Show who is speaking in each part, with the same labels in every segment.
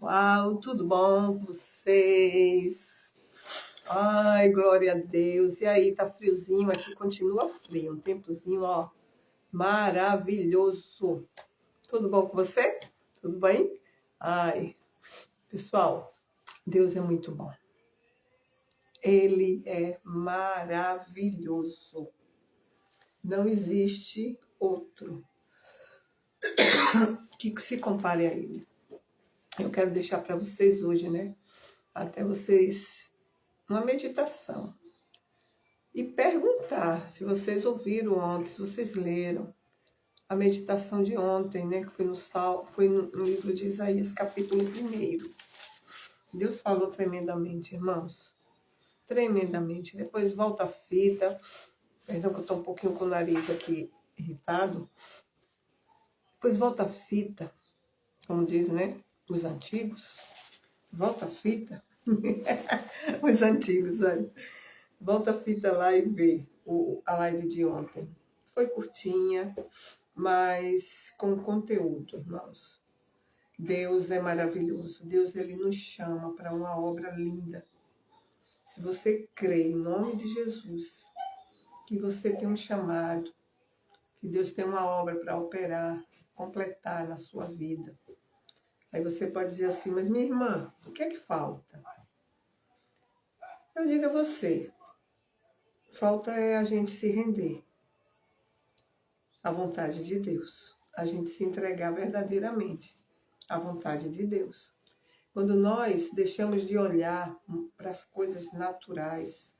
Speaker 1: Uau, tudo bom com vocês? Ai, glória a Deus. E aí, tá friozinho aqui, continua frio. Um tempozinho, ó, maravilhoso. Tudo bom com você? Tudo bem? Ai, pessoal, Deus é muito bom. Ele é maravilhoso. Não existe outro que se compare a ele. Eu quero deixar para vocês hoje, né? Até vocês uma meditação. E perguntar se vocês ouviram ontem, se vocês leram a meditação de ontem, né? Que foi no livro de Isaías, capítulo 1. Deus falou tremendamente, irmãos. Tremendamente. Depois volta a fita. Perdão que eu tô um pouquinho com o nariz aqui irritado. Depois volta a fita, como diz, né? Os antigos. Volta a fita. Os antigos, sabe? Volta a fita lá e vê a live de ontem. Foi curtinha, mas com conteúdo, irmãos. Deus é maravilhoso. Deus, ele nos chama para uma obra linda. Se você crê em nome de Jesus, que você tem um chamado, que Deus tem uma obra para operar, completar na sua vida. Aí você pode dizer assim, mas minha irmã, o que é que falta? Eu digo a você, falta é a gente se render à vontade de Deus, a gente se entregar verdadeiramente à vontade de Deus. Quando nós deixamos de olhar para as coisas naturais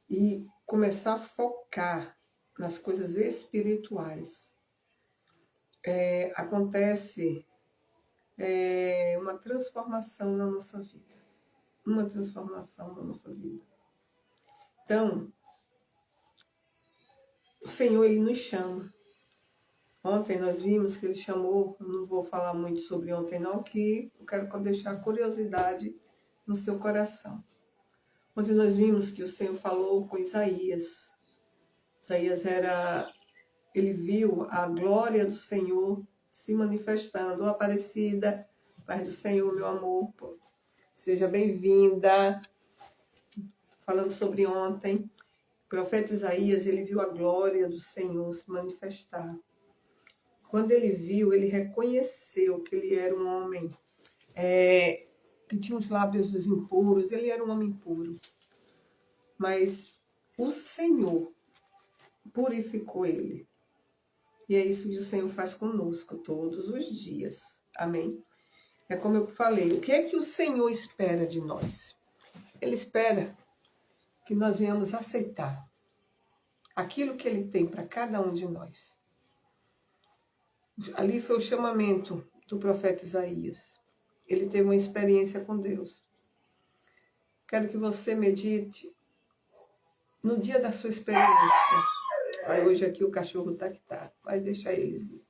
Speaker 1: e começar a focar nas coisas espirituais, acontece uma transformação na nossa vida. Uma transformação na nossa vida. Então, o Senhor, ele nos chama. Ontem nós vimos que ele chamou, eu não vou falar muito sobre ontem não, que eu quero deixar curiosidade no seu coração. Ontem nós vimos que o Senhor falou com Isaías. Isaías ele viu a glória do Senhor se manifestando. Ó, Aparecida, Pai do Senhor, meu amor, seja bem-vinda. Falando sobre ontem, o profeta Isaías, ele viu a glória do Senhor se manifestar. Quando ele viu, ele reconheceu que ele era um homem que tinha os lábios impuros, ele era um homem puro. Mas o Senhor purificou ele. E é isso que o Senhor faz conosco todos os dias. Amém? É como eu falei, o que é que o Senhor espera de nós? Ele espera que nós venhamos aceitar aquilo que ele tem para cada um de nós. Ali foi o chamamento do profeta Isaías. Ele teve uma experiência com Deus. Quero que você medite no dia da sua experiência. Aí hoje aqui o cachorro tá que tá, mas deixa eles ir.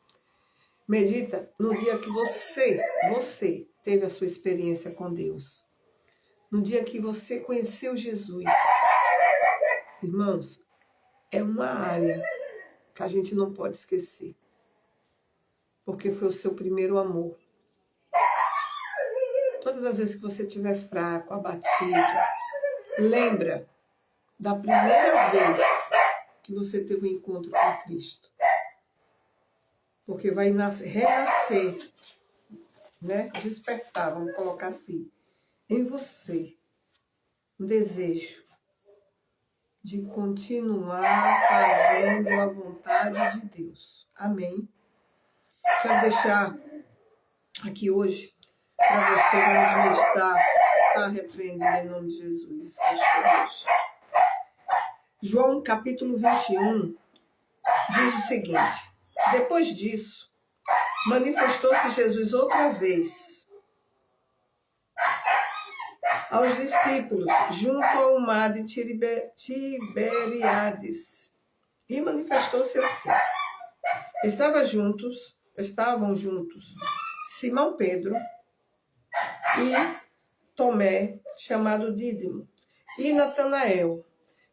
Speaker 1: Medita no dia que você teve a sua experiência com Deus. No dia que você conheceu Jesus. Irmãos, é uma área que a gente não pode esquecer. Porque foi o seu primeiro amor. Todas as vezes que você estiver fraco, abatido, lembra da primeira vez que você teve um encontro com Cristo. Porque vai renascer, né? Despertar, vamos colocar assim, em você um desejo de continuar fazendo a vontade de Deus. Amém? Quero deixar aqui hoje para você, vamos meditar, repreendendo em nome de Jesus. João capítulo 21 diz o seguinte: depois disso, manifestou-se Jesus outra vez aos discípulos junto ao mar de Tiberíades e manifestou-se assim. Estavam juntos Simão Pedro e Tomé, chamado Dídimo, e Natanael,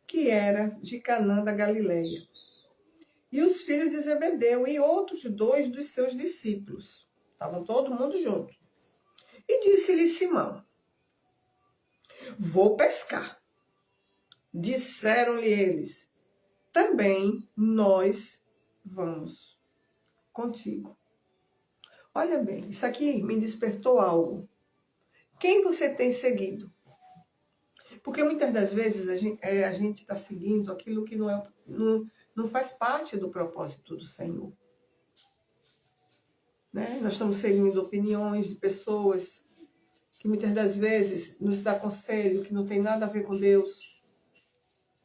Speaker 1: que era de Canaã da Galileia, e os filhos de Zebedeu e outros 2 dos seus discípulos. Estavam todo mundo junto. E disse-lhe Simão: vou pescar. Disseram-lhe eles: também nós vamos contigo. Olha bem, isso aqui me despertou algo. Quem você tem seguido? Porque muitas das vezes a gente está seguindo aquilo que não faz parte do propósito do Senhor. Né? Nós estamos seguindo opiniões de pessoas que muitas das vezes nos dá conselho que não tem nada a ver com Deus.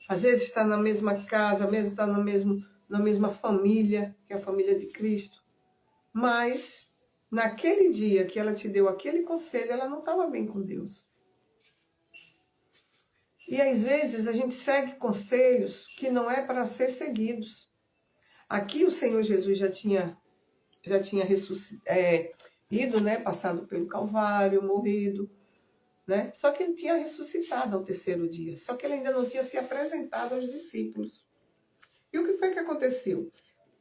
Speaker 1: Às vezes está na mesma casa, mesmo está na mesma família, que é a família de Cristo. Mas naquele dia que ela te deu aquele conselho, ela não estava bem com Deus. E às vezes a gente segue conselhos que não é para ser seguidos. Aqui o Senhor Jesus já tinha ido, né, passado pelo Calvário, morrido, né? Só que ele tinha ressuscitado ao terceiro dia. Só que ele ainda não tinha se apresentado aos discípulos. E o que foi que aconteceu?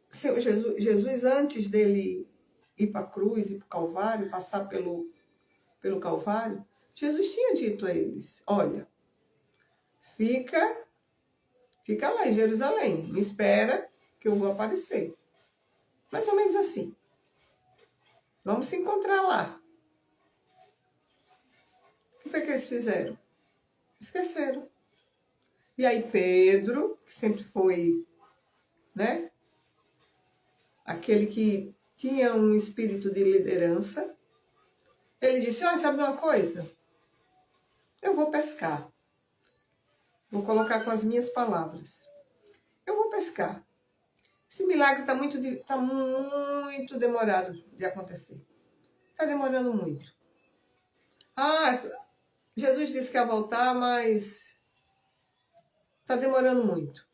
Speaker 1: O Senhor Jesus, antes dele ir para a cruz, ir para o Calvário, passar pelo Calvário, Jesus tinha dito a eles: olha, fica lá em Jerusalém, me espera que eu vou aparecer. Mais ou menos assim. Vamos se encontrar lá. O que foi que eles fizeram? Esqueceram. E aí Pedro, que sempre foi, né, aquele que tinha um espírito de liderança, ele disse: olha, sabe de uma coisa? Eu vou pescar. Vou colocar com as minhas palavras. Eu vou pescar. Esse milagre está muito demorado de acontecer. Está demorando muito. Ah, Jesus disse que ia voltar, mas está demorando muito.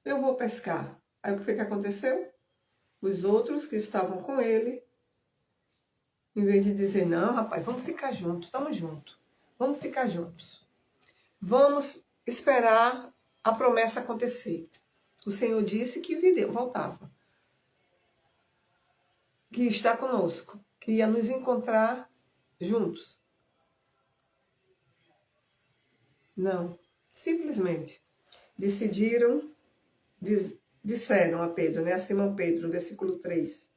Speaker 1: Eu vou pescar. Aí o que foi que aconteceu? Os outros que estavam com ele, em vez de dizer: não, rapaz, vamos ficar juntos, estamos juntos. Vamos ficar juntos. Vamos esperar a promessa acontecer. O Senhor disse que voltava. Que está conosco. Que ia nos encontrar juntos. Não. Simplesmente disseram a Pedro, né? A Simão Pedro, no versículo 3.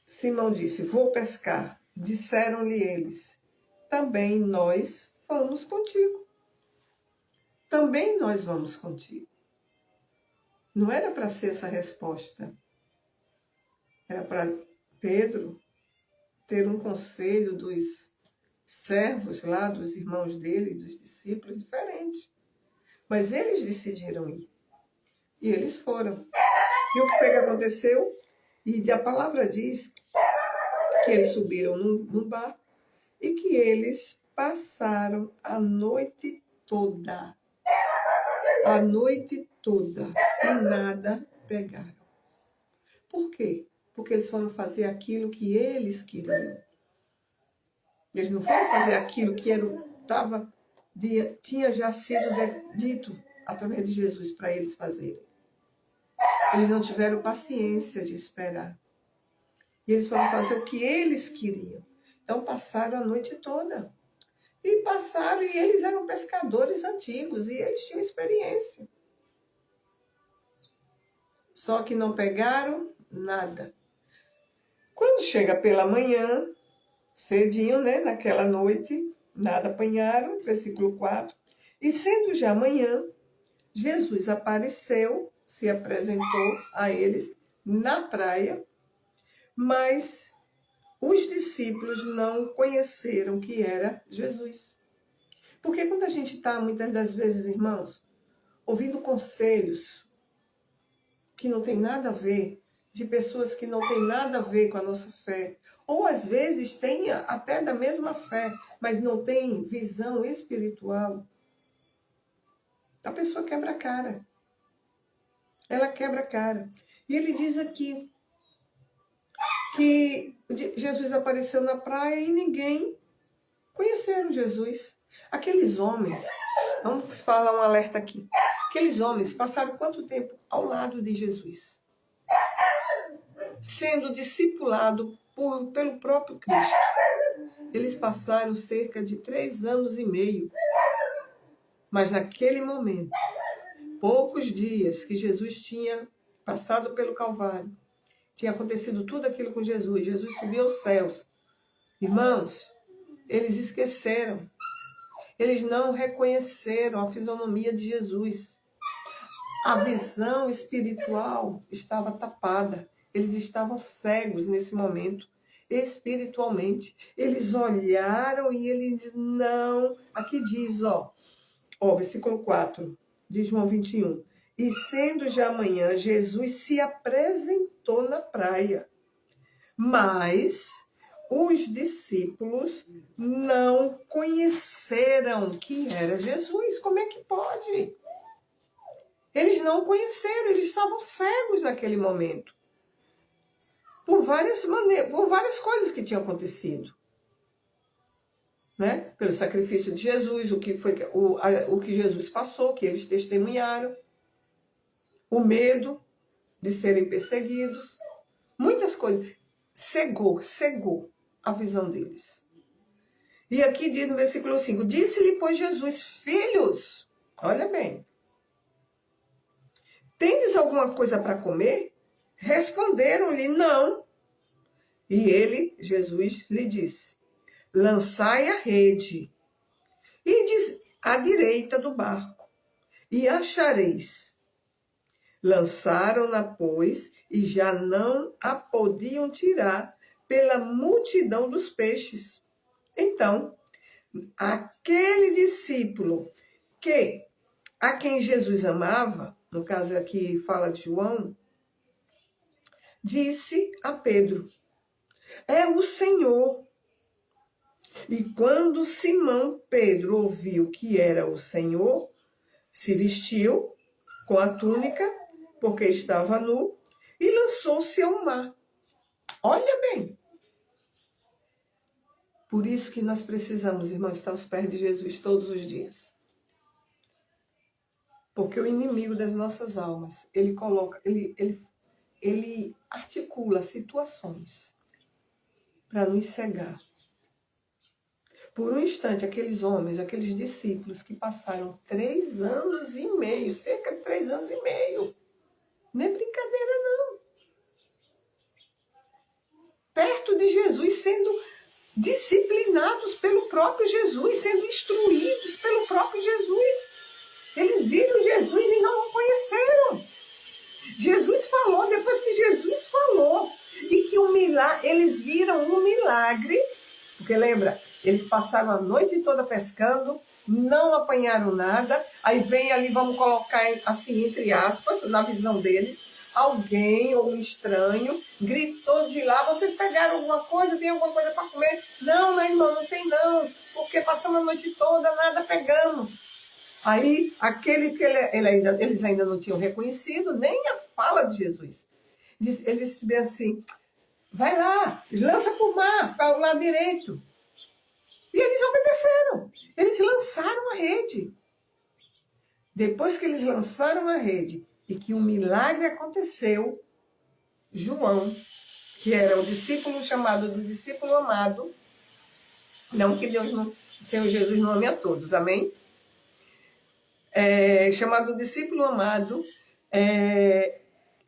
Speaker 1: Simão disse: vou pescar. Disseram-lhe eles: também nós vamos contigo. Também nós vamos contigo. Não era para ser essa resposta. Era para Pedro ter um conselho dos servos lá, dos irmãos dele, dos discípulos, diferente. Mas eles decidiram ir. E eles foram. E o que foi que aconteceu? E a palavra diz que eles subiram num barco e que eles passaram a noite toda. A noite toda. E nada pegaram. Por quê? Porque eles foram fazer aquilo que eles queriam. Eles não foram fazer aquilo que tinha já sido dito através de Jesus para eles fazerem. Eles não tiveram paciência de esperar. E eles foram fazer o que eles queriam. Então passaram a noite toda. E eles eram pescadores antigos e eles tinham experiência. Só que não pegaram nada. Quando chega pela manhã, cedinho, né, naquela noite, nada apanharam, versículo 4. E sendo já manhã, Jesus apareceu, se apresentou a eles na praia, mas os discípulos não conheceram que era Jesus. Porque quando a gente está, muitas das vezes, irmãos, ouvindo conselhos que não tem nada a ver, de pessoas que não tem nada a ver com a nossa fé, ou às vezes tem até da mesma fé, mas não tem visão espiritual, a pessoa quebra a cara. Ela quebra a cara. E ele diz aqui que Jesus apareceu na praia e ninguém conheceram Jesus. Aqueles homens, vamos falar um alerta aqui. Aqueles homens passaram quanto tempo ao lado de Jesus? Sendo discipulado pelo próprio Cristo. Eles passaram cerca de 3 anos e meio. Mas naquele momento, poucos dias que Jesus tinha passado pelo Calvário, tinha acontecido tudo aquilo com Jesus. Jesus subiu aos céus. Irmãos, eles esqueceram. Eles não reconheceram a fisionomia de Jesus. A visão espiritual estava tapada. Eles estavam cegos nesse momento, espiritualmente. Eles olharam e eles não... Aqui diz, versículo 4 de João 21. E sendo já amanhã, Jesus se apresentou na praia. Mas os discípulos não conheceram que era Jesus. Como é que pode? Eles não conheceram, eles estavam cegos naquele momento. Por várias maneiras, por várias coisas que tinham acontecido. Né? Pelo sacrifício de Jesus, o que Jesus passou, que eles testemunharam. O medo de serem perseguidos. Muitas coisas. Cegou a visão deles. E aqui diz no versículo 5, disse-lhe, pois, Jesus, filhos, olha bem, tendes alguma coisa para comer? Responderam-lhe, não. E ele, Jesus, lhe disse, lançai a rede e à direita do barco, e achareis. Lançaram-na, pois, e já não a podiam tirar pela multidão dos peixes. Então, aquele discípulo a quem Jesus amava, no caso aqui fala de João, disse a Pedro, é o Senhor. E quando Simão Pedro ouviu que era o Senhor, se vestiu com a túnica, porque estava nu, e lançou-se ao mar. Olha bem. Por isso que nós precisamos, irmãos, estar aos pés de Jesus todos os dias. Porque o inimigo das nossas almas, ele articula situações para nos cegar. Por um instante, aqueles homens, aqueles discípulos que passaram 3 anos e meio, cerca de 3 anos e meio, não é brincadeira não, perto de Jesus, sendo disciplinados pelo próprio Jesus, sendo instruídos pelo próprio Jesus. Eles viram Jesus e não o conheceram. Jesus falou, depois que Jesus falou, e que eles viram um milagre, porque lembra, eles passaram a noite toda pescando, não apanharam nada, aí vem ali, vamos colocar assim, entre aspas, na visão deles, alguém ou um estranho gritou de lá, vocês pegaram alguma coisa, tem alguma coisa para comer? Não, meu irmão, não tem não, porque passamos a noite toda, nada pegamos. Aí, aquele que eles ainda não tinham reconhecido, nem a fala de Jesus. Ele disse bem assim, vai lá, lança para o mar, para o lado direito. E eles obedeceram. Eles lançaram a rede. Depois que eles lançaram a rede e que um milagre aconteceu, João, que era o discípulo chamado do discípulo amado, não que Deus não, o Senhor Jesus não ame a todos, amém? Chamado discípulo amado,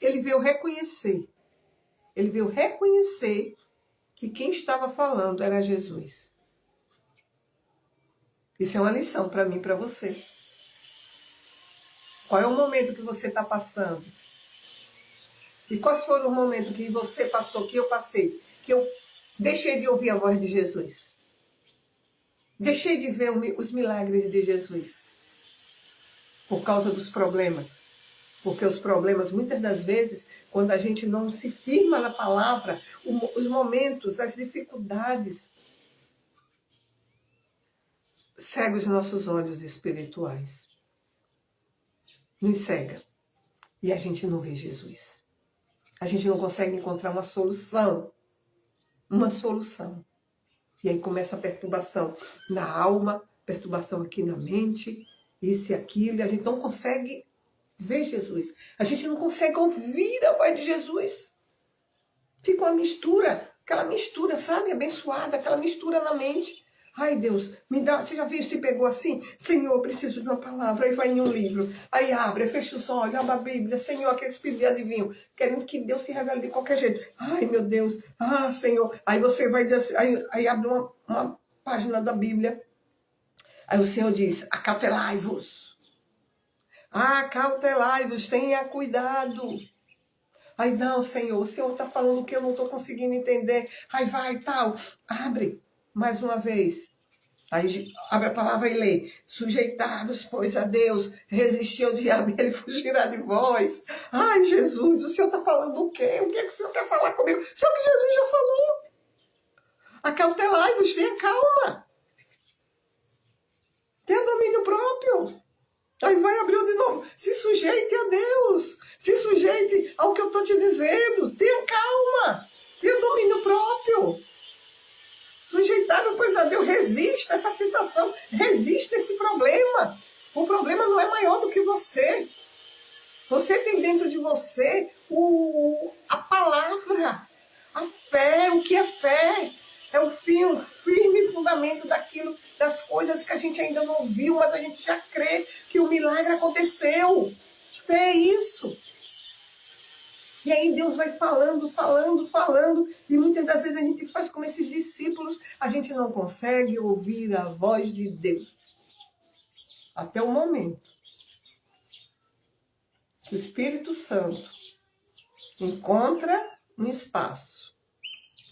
Speaker 1: ele veio reconhecer que quem estava falando era Jesus. Isso é uma lição para mim e para você. Qual é o momento que você está passando? E quais foram os momentos que você passou, que eu passei, que eu deixei de ouvir a voz de Jesus? Deixei de ver os milagres de Jesus. Por causa dos problemas. Porque os problemas, muitas das vezes, quando a gente não se firma na palavra, os momentos, as dificuldades, cega os nossos olhos espirituais. Nos cega. E a gente não vê Jesus. A gente não consegue encontrar uma solução. Uma solução. E aí começa a perturbação na alma, perturbação aqui na mente, isso e aquilo, e a gente não consegue ver Jesus. A gente não consegue ouvir a voz de Jesus. Fica uma mistura aquela mistura, sabe? Abençoada, aquela mistura na mente. Ai, Deus, me dá. Você já viu se pegou assim? Senhor, eu preciso de uma palavra. Aí vai em um livro. Aí abre, fecha os olhos, abre a Bíblia. Senhor, aquele espírito de adivinho, querendo que Deus se revele de qualquer jeito. Ai, meu Deus. Ah, Senhor. Aí você vai dizer assim, aí abre uma página da Bíblia. Aí o Senhor diz, acautelai-vos. Acautelai-vos, tenha cuidado. Aí, não, Senhor, o Senhor está falando o que eu não estou conseguindo entender. Aí vai, tal. Abre, mais uma vez. Aí abre a palavra e lê. Sujeitar-vos, pois, a Deus, resistir ao diabo e ele fugirá de vós. Ai, Jesus, o Senhor está falando o quê? O que é que o Senhor quer falar comigo? Só que Jesus já falou. Acautelai-vos, tenha calma. Tenha domínio próprio. Aí vai abrir de novo. Se sujeite a Deus. Se sujeite ao que eu estou te dizendo. Tenha calma. Tenha domínio próprio. Sujeitável, pois a Deus, resista essa tentação. Resista esse problema. O problema não é maior do que você. Você tem dentro de você a palavra. A fé. O que é fé? É o firme fundamento das coisas que a gente ainda não viu, mas a gente já crê que o milagre aconteceu. Fé é isso. E aí Deus vai falando, e muitas das vezes a gente faz como esses discípulos, a gente não consegue ouvir a voz de Deus. Até o momento que o Espírito Santo encontra um espaço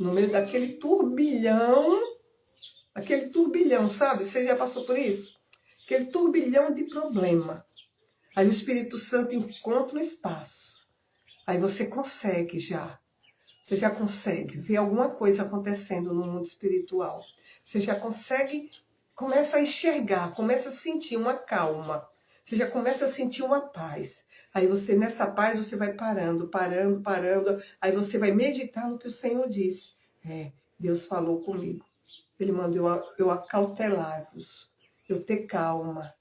Speaker 1: no meio daquele turbilhão, sabe? Você já passou por isso? Aquele turbilhão de problema. Aí o Espírito Santo encontra um espaço. Aí você já consegue ver alguma coisa acontecendo no mundo espiritual. Você já começa a enxergar, começa a sentir uma calma. Você já começa a sentir uma paz. Aí você, nessa paz, você vai parando. Aí você vai meditar no que o Senhor disse. Deus falou comigo. Ele mandou eu acautelar-vos, eu ter calma,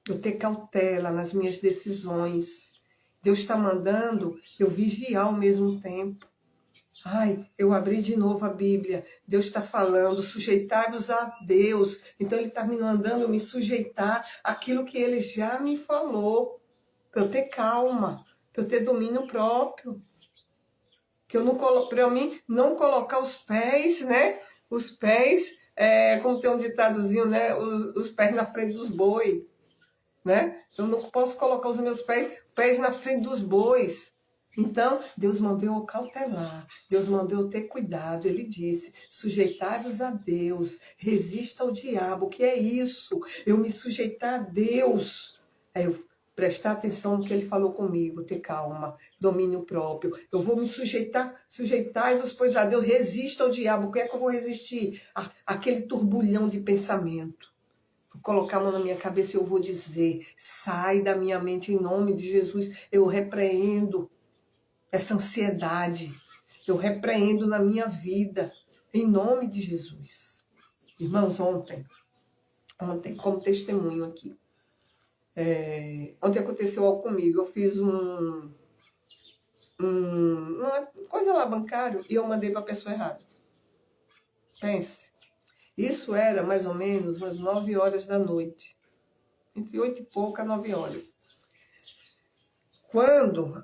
Speaker 1: eu ter cautela nas minhas decisões. Deus está mandando eu vigiar ao mesmo tempo. Ai, eu abri de novo a Bíblia. Deus está falando, sujeitai-vos a Deus. Então Ele está me mandando me sujeitar àquilo que Ele já me falou. Para eu ter calma, para eu ter domínio próprio. Para mim não colocar os pés, né? Os pés, como tem um ditadozinho, né? Os pés na frente dos bois, né? Eu não posso colocar os meus pés na frente dos bois. Então, Deus mandou eu cautelar, Deus mandou eu ter cuidado. Ele disse, sujeitai-vos a Deus, resista ao diabo. O que é isso? Eu me sujeitar a Deus. Aí eu prestar atenção no que ele falou comigo, ter calma, domínio próprio. Eu vou me sujeitai-vos, pois a Deus, resista ao diabo. O que é que eu vou resistir? Aquele turbulhão de pensamento. Vou colocar a mão na minha cabeça e eu vou dizer, sai da minha mente em nome de Jesus. Eu repreendo essa ansiedade. Eu repreendo na minha vida, em nome de Jesus. Irmãos, ontem, como testemunho aqui, ontem aconteceu algo comigo. Eu fiz uma coisa lá bancária e eu mandei para a pessoa errada. Pense. Isso era mais ou menos umas 9 horas da noite. Entre 8 e pouca, 9 horas.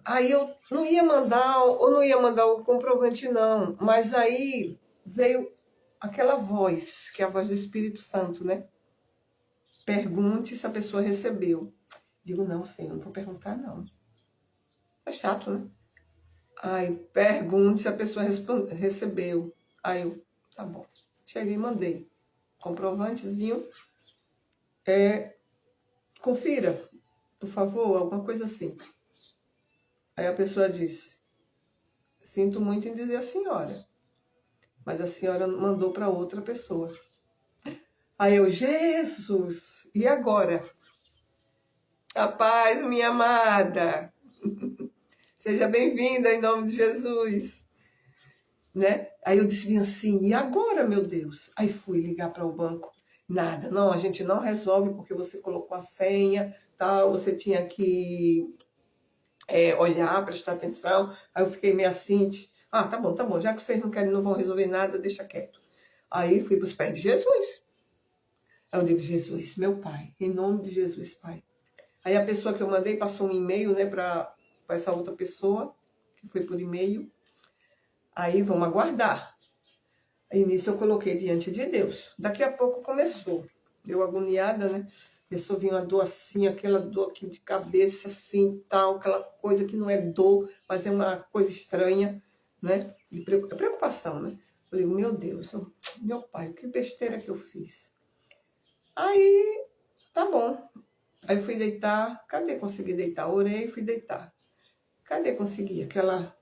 Speaker 1: Aí eu não ia mandar o comprovante não, mas aí veio aquela voz, que é a voz do Espírito Santo, né? Pergunte se a pessoa recebeu. Digo, não, Senhor, não vou perguntar não. É chato, né? Aí, pergunte se a pessoa recebeu. Aí eu, tá bom. Cheguei e mandei. Comprovantezinho. Confira, por favor, alguma coisa assim. Aí a pessoa disse, sinto muito em dizer a senhora, mas a senhora mandou para outra pessoa. Aí eu, Jesus, e agora? A paz, minha amada. Seja bem-vinda em nome de Jesus. Né? Aí eu disse assim, e agora, meu Deus? Aí fui ligar para o banco. Nada, não, a gente não resolve porque você colocou a senha, tal, você tinha que olhar, prestar atenção. Aí eu fiquei meio assim, Ah, tá bom, já que vocês não querem, não vão resolver nada, deixa quieto. Aí fui para os pés de Jesus. Aí eu digo, Jesus, meu Pai, em nome de Jesus, Pai. Aí a pessoa que eu mandei passou um e-mail, né, para essa outra pessoa, que foi por e-mail. Aí vamos aguardar. Aí nisso eu coloquei diante de Deus. Daqui a pouco começou. Eu agoniada, né? Começou a vir uma dor assim, aquela dor aqui de cabeça, assim, tal, aquela coisa que não é dor, mas é uma coisa estranha, né? De preocupação, né? Eu digo, meu Deus, meu pai, que besteira que eu fiz. Aí, tá bom. Aí eu fui deitar. Cadê consegui deitar? Orei e fui deitar. Cadê consegui? Aquela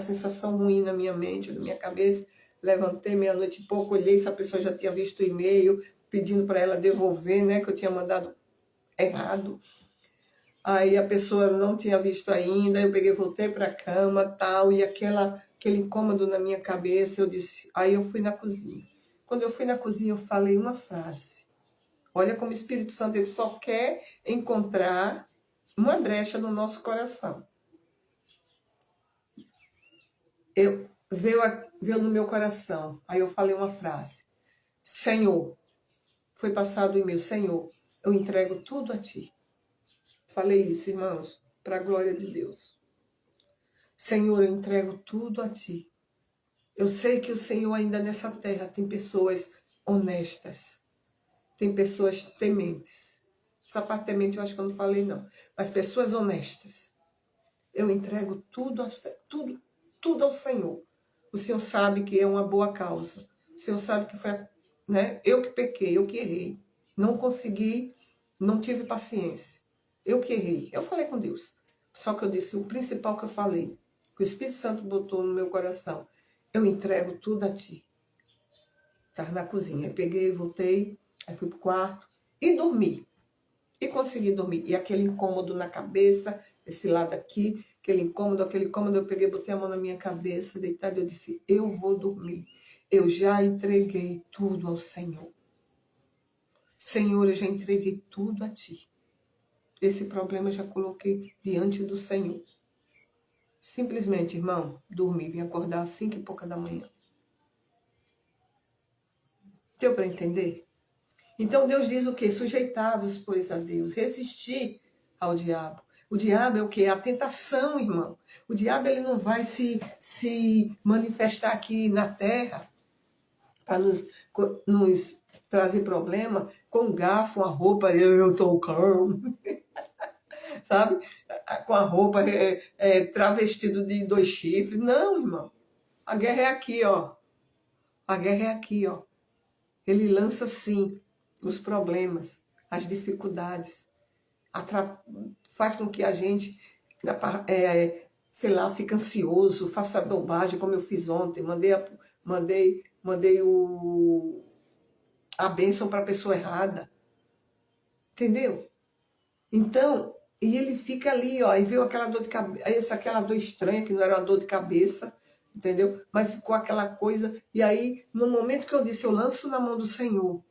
Speaker 1: sensação ruim na minha mente, na minha cabeça. Levantei meia-noite e pouco, olhei se a pessoa já tinha visto o e-mail, pedindo para ela devolver, né? Que eu tinha mandado errado. Aí a pessoa não tinha visto ainda, eu peguei, voltei para a cama, tal, e aquele incômodo na minha cabeça, eu disse, aí eu fui na cozinha. Quando eu fui na cozinha, eu falei uma frase. Olha como o Espírito Santo ele só quer encontrar uma brecha no nosso coração. Veio no meu coração. Aí eu falei uma frase. Senhor, foi passado o e-mail. Senhor, eu entrego tudo a Ti. Falei isso, irmãos, para a glória de Deus. Senhor, eu entrego tudo a Ti. Eu sei que o Senhor ainda nessa terra tem pessoas honestas. Tem pessoas tementes. Essa parte temente eu acho que eu não falei, não. Mas pessoas honestas. Eu entrego tudo ao Senhor. O Senhor sabe que é uma boa causa. O Senhor sabe que foi, né? Eu que pequei, eu que errei. Não consegui, não tive paciência. Eu que errei. Eu falei com Deus. Só que eu disse o principal que eu falei, que o Espírito Santo botou no meu coração. Eu entrego tudo a Ti. Estava na cozinha. Aí peguei, voltei, aí fui pro quarto e dormi. E consegui dormir. E aquele incômodo na cabeça, esse lado aqui, aquele incômodo, eu peguei, botei a mão na minha cabeça, deitada, eu disse, eu vou dormir. Eu já entreguei tudo ao Senhor. Senhor, eu já entreguei tudo a Ti. Esse problema eu já coloquei diante do Senhor. Simplesmente, irmão, dormi, vim acordar às 5h pouca da manhã. Deu para entender? Então Deus diz o quê? Sujeitai-vos, pois, a Deus, resistir ao diabo. O diabo é o quê? A tentação, irmão. O diabo ele não vai se manifestar aqui na terra para nos trazer problema com um garfo, uma roupa, eu sou calmo, sabe? Com a roupa travestido de 2 chifres. Não, irmão. A guerra é aqui, ó. A guerra é aqui, ó. Ele lança, sim, os problemas, as dificuldades. Faz com que a gente, sei lá, fique ansioso, faça bobagem, como eu fiz ontem. Mandei a bênção para a pessoa errada. Entendeu? Então, e ele fica ali, ó, e veio aquela dor de cabeça, aquela dor estranha, que não era uma dor de cabeça, entendeu? Mas ficou aquela coisa. E aí, no momento que eu disse, eu lanço na mão do Senhor,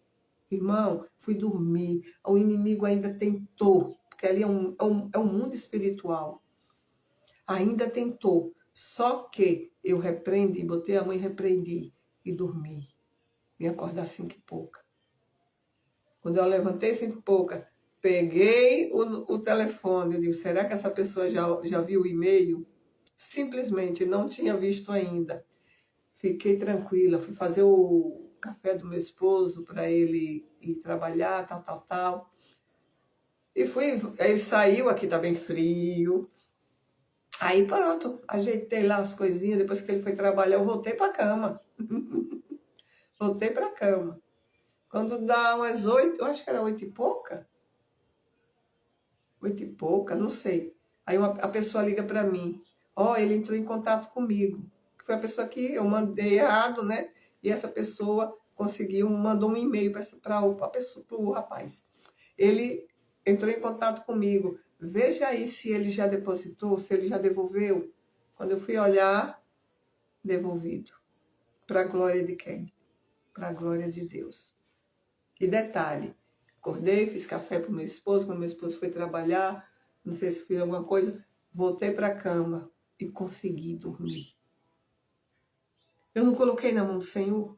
Speaker 1: irmão, fui dormir. O inimigo ainda tentou, porque ali é um mundo espiritual. Ainda tentou. Só que eu repreendi, botei a mão e repreendi e dormi. Me acordar às 5h pouca. Quando eu levantei 5h pouca, peguei o telefone. Eu digo, será que essa pessoa já viu o e-mail? Simplesmente não tinha visto ainda. Fiquei tranquila, fui fazer o café do meu esposo para ele ir trabalhar, tal. E ele saiu, aqui tá bem frio. Aí pronto, ajeitei lá as coisinhas, depois que ele foi trabalhar, eu voltei para a cama. Voltei para a cama. Quando dá umas 8, eu acho que era 8h pouca. 8h pouca, não sei. Aí a pessoa liga para mim. Ele entrou em contato comigo. Foi a pessoa que eu mandei errado, né? E essa pessoa mandou um e-mail para o rapaz. Ele entrou em contato comigo. Veja aí se ele já depositou, se ele já devolveu. Quando eu fui olhar, devolvido. Para a glória de quem? Para a glória de Deus. E detalhe, acordei, fiz café para o meu esposo, quando meu esposo foi trabalhar, não sei se fiz alguma coisa, voltei para a cama e consegui dormir. Eu não coloquei na mão do Senhor?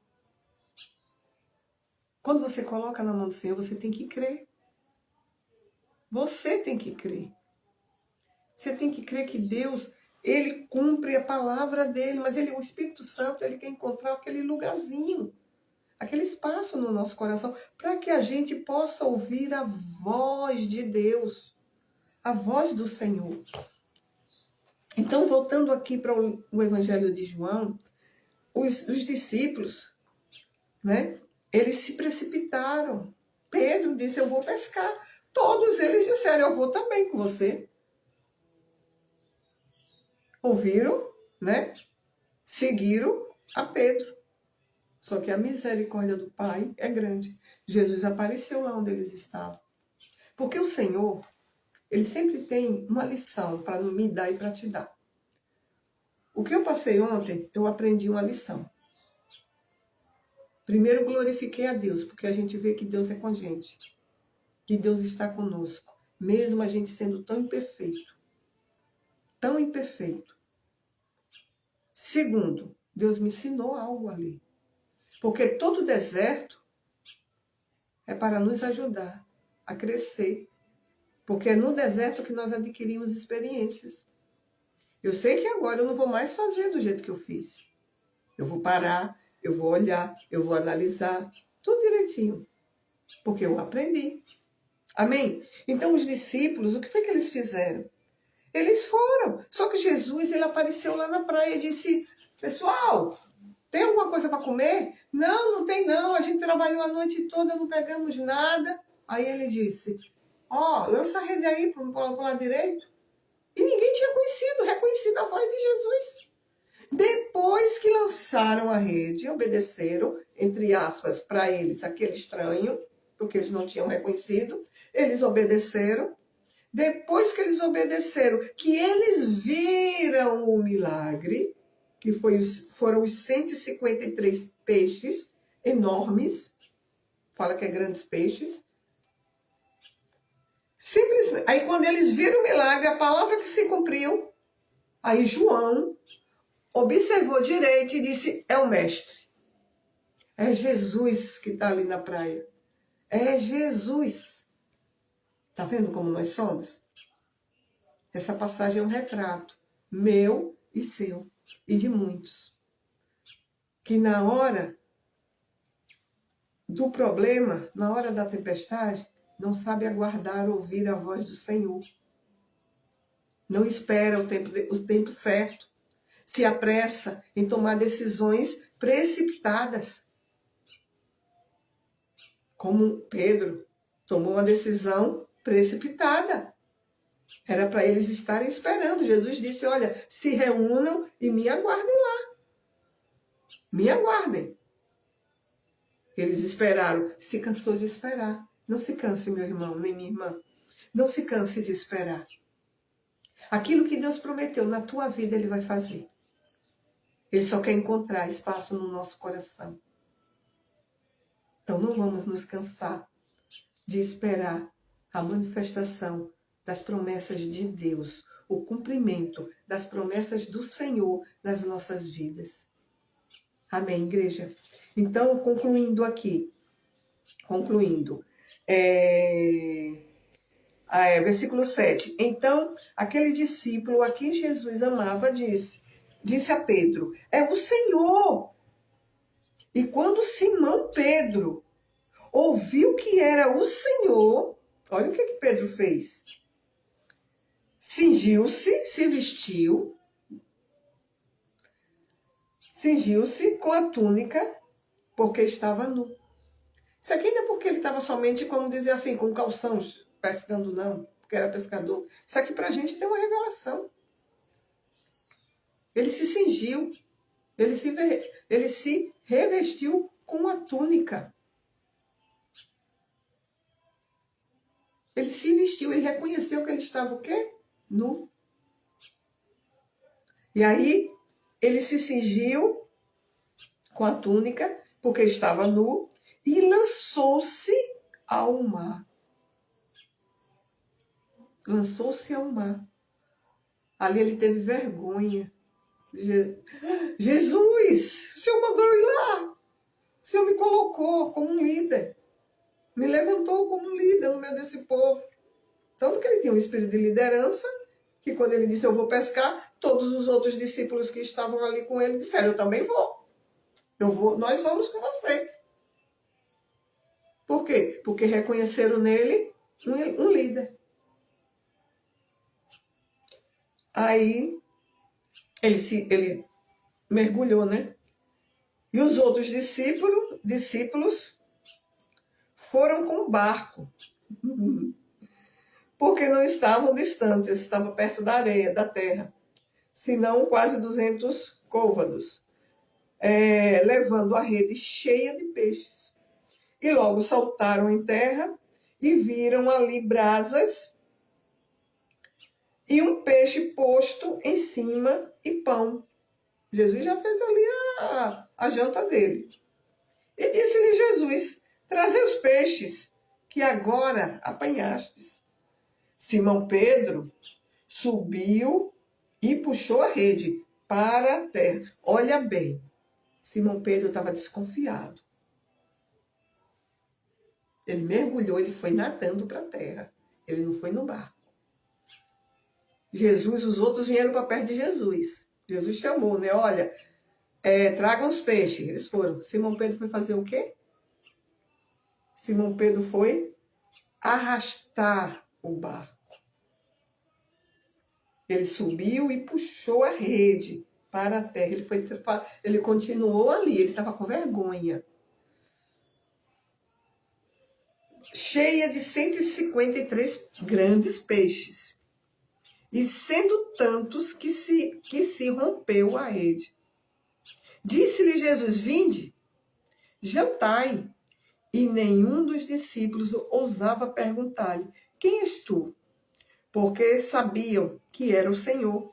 Speaker 1: Quando você coloca na mão do Senhor, você tem que crer. Você tem que crer. Você tem que crer que Deus, Ele cumpre a palavra dele, mas o Espírito Santo, ele quer encontrar aquele lugarzinho, aquele espaço no nosso coração, para que a gente possa ouvir a voz de Deus, a voz do Senhor. Então, voltando aqui para o Evangelho de João, os discípulos, né? Eles se precipitaram. Pedro disse, eu vou pescar. Todos eles disseram, eu vou também com você. Ouviram, né? Seguiram a Pedro. Só que a misericórdia do Pai é grande. Jesus apareceu lá onde eles estavam. Porque o Senhor, ele sempre tem uma lição para me dar e para te dar. O que eu passei ontem, eu aprendi uma lição. Primeiro, glorifiquei a Deus, porque a gente vê que Deus é com a gente. Que Deus está conosco. Mesmo a gente sendo tão imperfeito. Tão imperfeito. Segundo, Deus me ensinou algo ali. Porque todo deserto é para nos ajudar a crescer. Porque é no deserto que nós adquirimos experiências. Eu sei que agora eu não vou mais fazer do jeito que eu fiz. Eu vou parar, eu vou olhar, eu vou analisar, tudo direitinho. Porque eu aprendi. Amém? Então os discípulos, o que foi que eles fizeram? Eles foram. Só que Jesus, ele apareceu lá na praia e disse, pessoal, tem alguma coisa para comer? Não, não tem não. A gente trabalhou a noite toda, não pegamos nada. Aí ele disse, lança a rede aí para o lado direito. E ninguém tinha reconhecido a voz de Jesus. Depois que lançaram a rede, obedeceram, entre aspas, para eles, aquele estranho, porque eles não tinham reconhecido, eles obedeceram. Depois que eles obedeceram, que eles viram o milagre, que foram os 153 peixes enormes, fala que é grandes peixes. Simplesmente. Aí quando eles viram o milagre, a palavra que se cumpriu, aí João observou direito e disse, é o mestre. É Jesus que está ali na praia. É Jesus. Está vendo como nós somos? Essa passagem é um retrato meu e seu e de muitos. Que na hora do problema, na hora da tempestade, não sabe aguardar, ouvir a voz do Senhor. Não espera o tempo certo. Se apressa em tomar decisões precipitadas. Como Pedro tomou uma decisão precipitada. Era para eles estarem esperando. Jesus disse, olha, se reúnam e me aguardem lá. Me aguardem. Eles esperaram. Se cansou de esperar. Não se canse, meu irmão, nem minha irmã. Não se canse de esperar. Aquilo que Deus prometeu na tua vida, Ele vai fazer. Ele só quer encontrar espaço no nosso coração. Então não vamos nos cansar de esperar a manifestação das promessas de Deus, o cumprimento das promessas do Senhor nas nossas vidas. Amém, igreja? Então, concluindo, versículo 7. Então, aquele discípulo a quem Jesus amava disse a Pedro, é o Senhor. E quando Simão Pedro ouviu que era o Senhor, olha o que Pedro fez. Cingiu-se com a túnica, porque estava nu. Isso aqui não é porque ele estava somente, como dizer assim, com calção, pescando, não, porque era pescador. Isso aqui para a gente tem uma revelação. Ele se cingiu, ele se revestiu com a túnica. Ele se vestiu, ele reconheceu que ele estava o quê? Nu. E aí, ele se cingiu com a túnica, porque estava nu, e lançou-se ao mar. Lançou-se ao mar. Ali ele teve vergonha. Jesus, o Senhor mandou eu ir lá. O Senhor me colocou como um líder. Me levantou como um líder no meio desse povo. Tanto que ele tinha um espírito de liderança, que quando ele disse, eu vou pescar, todos os outros discípulos que estavam ali com ele disseram, eu também vou. Nós vamos com você. Por quê? Porque reconheceram nele um líder. Aí, ele mergulhou, né? E os outros discípulos foram com o barco. Porque não estavam distantes, estavam perto da areia, da terra. Senão quase 200 côvados. Levando a rede cheia de peixes. E logo saltaram em terra e viram ali brasas e um peixe posto em cima e pão. Jesus já fez ali a janta dele. E disse-lhe Jesus, trazei os peixes que agora apanhastes. Simão Pedro subiu e puxou a rede para a terra. Olha bem, Simão Pedro estava desconfiado. Ele mergulhou, ele foi nadando para a terra. Ele não foi no barco. Jesus, os outros vieram para perto de Jesus. Jesus chamou, né? Olha, tragam os peixes. Eles foram. Simão Pedro foi fazer o quê? Simão Pedro foi arrastar o barco. Ele subiu e puxou a rede para a terra. Ele continuou ali, ele estava com vergonha. Cheia de 153 grandes peixes. E sendo tantos que se rompeu a rede. Disse-lhe Jesus, vinde, jantai. E nenhum dos discípulos ousava perguntar-lhe, quem és tu? Porque sabiam que era o Senhor.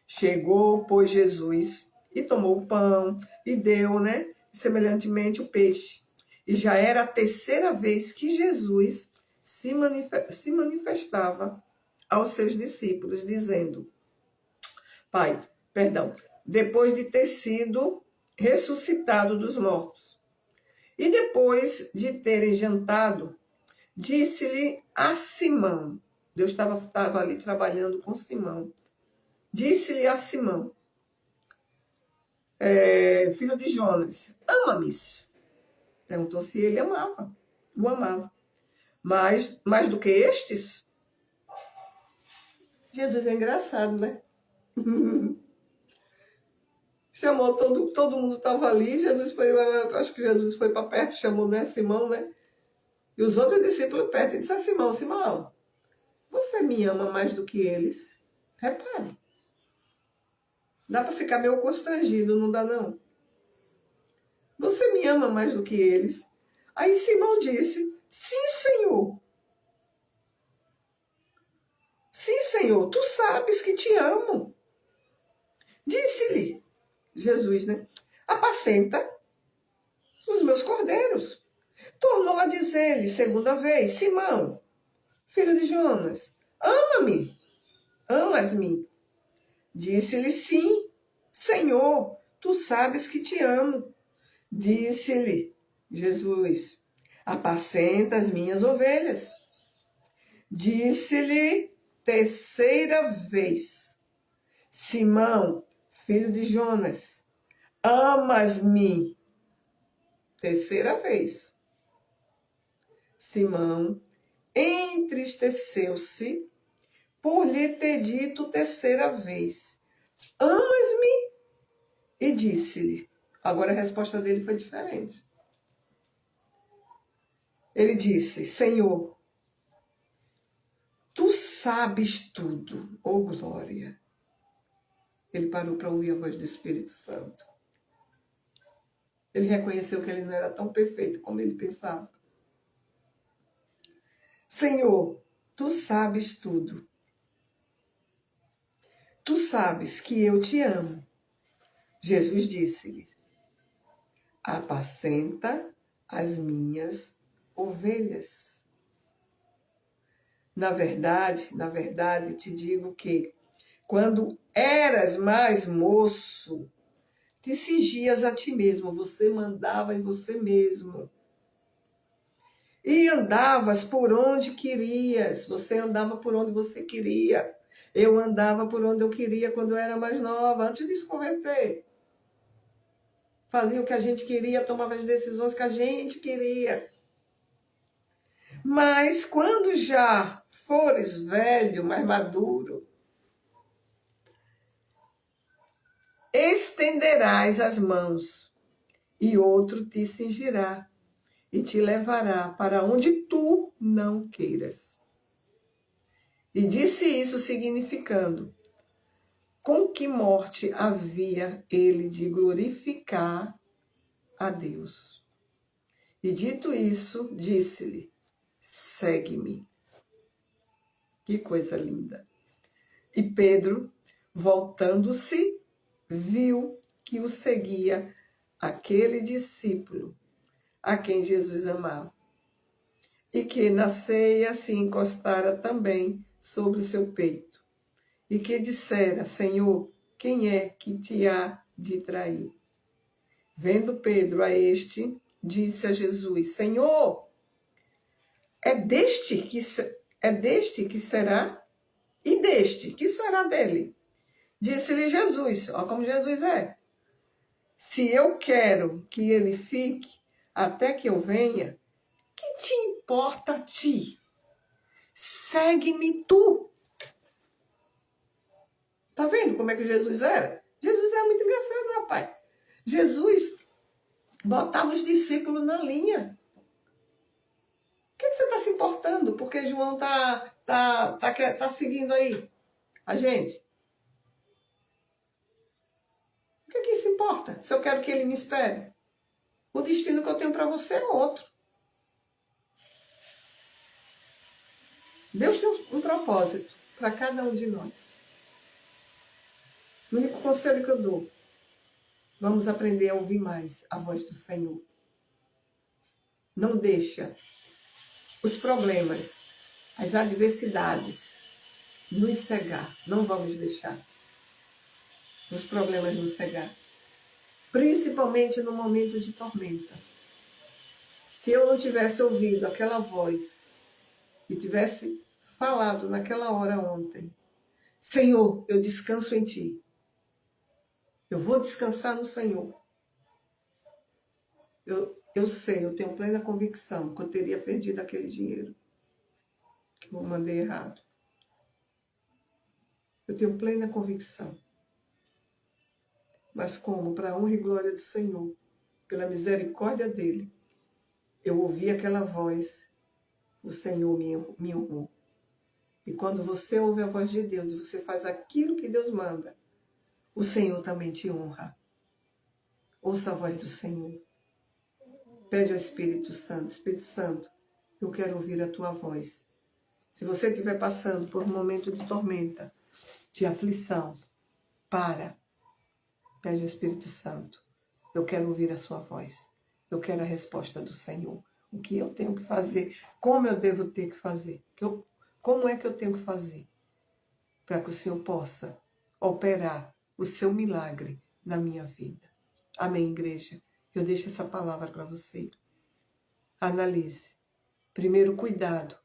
Speaker 1: Chegou, pois, Jesus e tomou o pão e deu, né, semelhantemente o peixe. E já era a terceira vez que Jesus se manifestava aos seus discípulos, dizendo, depois de ter sido ressuscitado dos mortos. E depois de terem jantado, disse-lhe a Simão, Deus estava ali trabalhando com Simão, disse-lhe a Simão, filho de Jonas, ama-me? Perguntou se ele o amava. Mais do que estes? Jesus é engraçado, né? Chamou todo mundo estava ali, acho que Jesus foi para perto, chamou, né, Simão, né? E os outros discípulos perto, e disse a Simão, Simão, você me ama mais do que eles? Repare. Dá para ficar meio constrangido, não dá não? Você me ama mais do que eles? Aí Simão disse, sim, Senhor. Sim, Senhor, tu sabes que te amo. Disse-lhe Jesus, né? Apacenta os meus cordeiros. Tornou a dizer-lhe segunda vez, Simão, filho de Jonas, ama-me, amas-me? Disse-lhe, sim, Senhor, tu sabes que te amo. Disse-lhe Jesus, apacenta as minhas ovelhas. Disse-lhe terceira vez, Simão, filho de Jonas, amas-me? Terceira vez. Simão entristeceu-se por lhe ter dito terceira vez, amas-me? E disse-lhe, agora a resposta dele foi diferente. Ele disse, Senhor, tu sabes tudo, oh glória. Ele parou para ouvir a voz do Espírito Santo. Ele reconheceu que ele não era tão perfeito como ele pensava. Senhor, tu sabes tudo. Tu sabes que eu te amo. Jesus disse-lhe, apacenta as minhas ovelhas. Na verdade, te digo que quando eras mais moço, te cingias a ti mesmo, você mandava em você mesmo. E andavas por onde querias, você andava por onde você queria. Eu andava por onde eu queria quando eu era mais nova, antes de se converter. Fazia o que a gente queria, tomava as decisões que a gente queria. Mas quando já fores velho, mais maduro, estenderás as mãos, e outro te cingirá e te levará para onde tu não queiras. E disse isso significando: com que morte havia ele de glorificar a Deus? E dito isso, disse-lhe: segue-me. Que coisa linda. E Pedro, voltando-se, viu que o seguia aquele discípulo a quem Jesus amava, e que na ceia se encostara também sobre o seu peito, e que dissera: Senhor, quem é que te há de trair? Vendo Pedro a este, disse a Jesus: Senhor, é deste que será? E deste, que será dele? Disse-lhe Jesus, olha como Jesus é. Se eu quero que ele fique até que eu venha, que te importa a ti? Segue-me tu. Tá vendo como é que Jesus era? Jesus era muito engraçado, rapaz. Jesus botava os discípulos na linha. O que você está se importando? Porque João tá seguindo aí a gente. O que isso importa? Se eu quero que ele me espere. O destino que eu tenho para você é outro. Deus tem um propósito para cada um de nós. O único conselho que eu dou: vamos aprender a ouvir mais a voz do Senhor. Não deixa os problemas, as adversidades nos cegar. Não vamos deixar os problemas nos cegar. Principalmente no momento de tormenta. Se eu não tivesse ouvido aquela voz e tivesse falado naquela hora ontem: Senhor, eu descanso em Ti. Eu vou descansar no Senhor. Eu sei, eu tenho plena convicção que eu teria perdido aquele dinheiro que eu mandei errado. Eu tenho plena convicção. Mas como? Para a honra e glória do Senhor, pela misericórdia dEle, eu ouvi aquela voz, o Senhor me honrou. E quando você ouve a voz de Deus e você faz aquilo que Deus manda, o Senhor também te honra. Ouça a voz do Senhor. Pede ao Espírito Santo, eu quero ouvir a tua voz. Se você estiver passando por um momento de tormenta, de aflição, pede ao Espírito Santo, eu quero ouvir a sua voz. Eu quero a resposta do Senhor. O que eu tenho que fazer? Como eu devo ter que fazer? Como é que eu tenho que fazer para que o Senhor possa operar o seu milagre na minha vida? Amém, igreja? Eu deixo essa palavra para você. Analise. Primeiro, cuidado.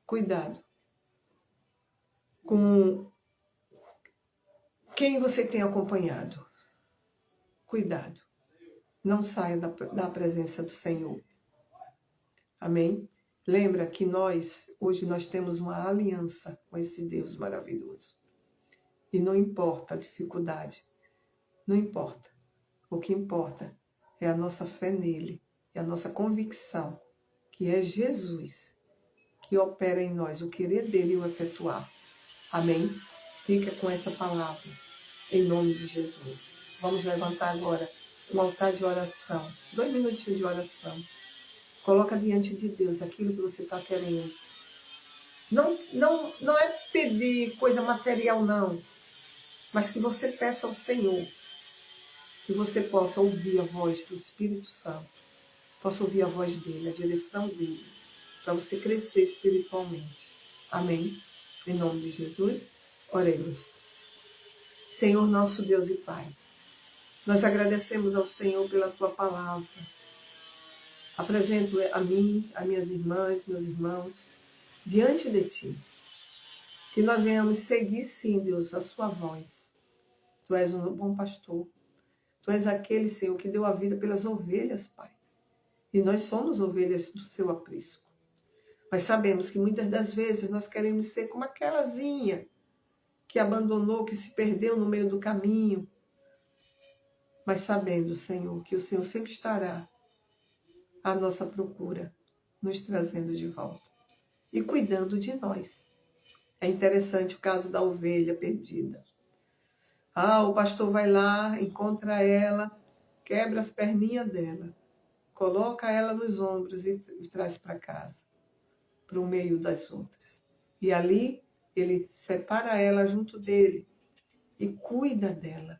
Speaker 1: Cuidado com quem você tem acompanhado. Cuidado. Não saia da presença do Senhor. Amém? Lembra que hoje nós temos uma aliança com esse Deus maravilhoso. E não importa a dificuldade. Não importa. O que importa é a nossa fé nele. É a nossa convicção que é Jesus que opera em nós o querer dele e o efetuar. Amém? Fica com essa palavra, em nome de Jesus. Vamos levantar agora um altar de oração. 2 minutinhos de oração. Coloca diante de Deus aquilo que você está querendo. Não é pedir coisa material, não. Mas que você peça ao Senhor. Que você possa ouvir a voz do Espírito Santo. Possa ouvir a voz dele, a direção dele. Para você crescer espiritualmente. Amém? Em nome de Jesus, oremos. Senhor nosso Deus e Pai, nós agradecemos ao Senhor pela Tua palavra. Apresento a mim, a minhas irmãs, meus irmãos, diante de Ti. Que nós venhamos seguir, sim, Deus, a Sua voz. Tu és um bom pastor. Tu és aquele, Senhor, que deu a vida pelas ovelhas, Pai. E nós somos ovelhas do Seu aprisco. Mas sabemos que muitas das vezes nós queremos ser como aquelazinha que abandonou, que se perdeu no meio do caminho. Mas sabendo, Senhor, que o Senhor sempre estará à nossa procura, nos trazendo de volta e cuidando de nós. É interessante o caso da ovelha perdida. O pastor vai lá, encontra ela, quebra as perninhas dela, coloca ela nos ombros e traz para casa, para o meio das outras. E ali ele separa ela junto dele e cuida dela.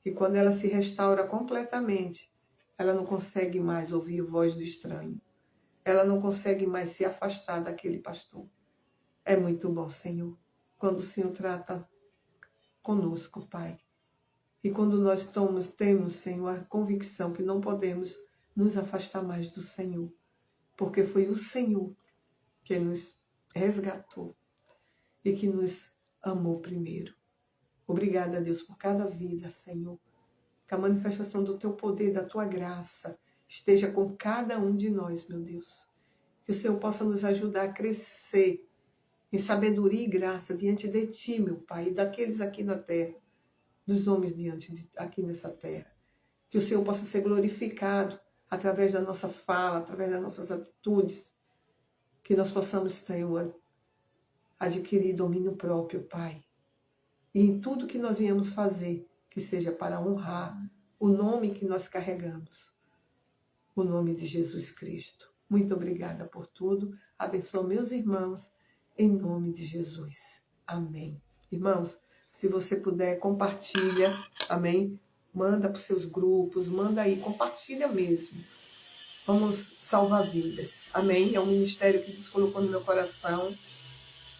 Speaker 1: E quando ela se restaura completamente, ela não consegue mais ouvir a voz do estranho. Ela não consegue mais se afastar daquele pastor. É muito bom, Senhor, quando o Senhor trata conosco, Pai. E quando nós temos, Senhor, a convicção que não podemos nos afastar mais do Senhor, porque foi o Senhor que nos resgatou e que nos amou primeiro. Obrigada, Deus, por cada vida, Senhor. Que a manifestação do Teu poder, da Tua graça, esteja com cada um de nós, meu Deus. Que o Senhor possa nos ajudar a crescer em sabedoria e graça diante de Ti, meu Pai, e daqueles aqui na terra, dos homens aqui nessa terra. Que o Senhor possa ser glorificado através da nossa fala, através das nossas atitudes. Que nós possamos, Senhor, adquirir domínio próprio, Pai. E em tudo que nós viemos fazer, que seja para honrar o nome que nós carregamos, o nome de Jesus Cristo. Muito obrigada por tudo. Abençoa meus irmãos, em nome de Jesus. Amém. Irmãos, se você puder, compartilha, amém? Manda para os seus grupos, manda aí, compartilha mesmo. Vamos salvar vidas, amém? É um ministério que Deus colocou no meu coração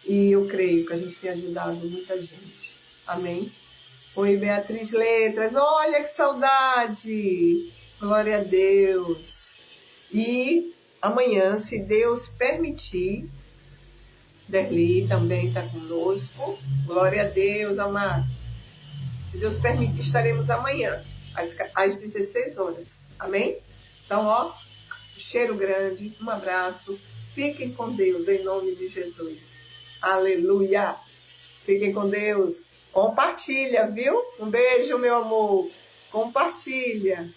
Speaker 1: e eu creio que a gente tem ajudado muita gente, amém? Oi, Beatriz Letras, olha que saudade! Glória a Deus! E amanhã, se Deus permitir, Derli também está conosco. Glória a Deus, amado. Se Deus permitir, estaremos amanhã, às 16 horas. Amém? Então, cheiro grande, um abraço. Fiquem com Deus, em nome de Jesus. Aleluia! Fiquem com Deus. Compartilha, viu? Um beijo, meu amor. Compartilha.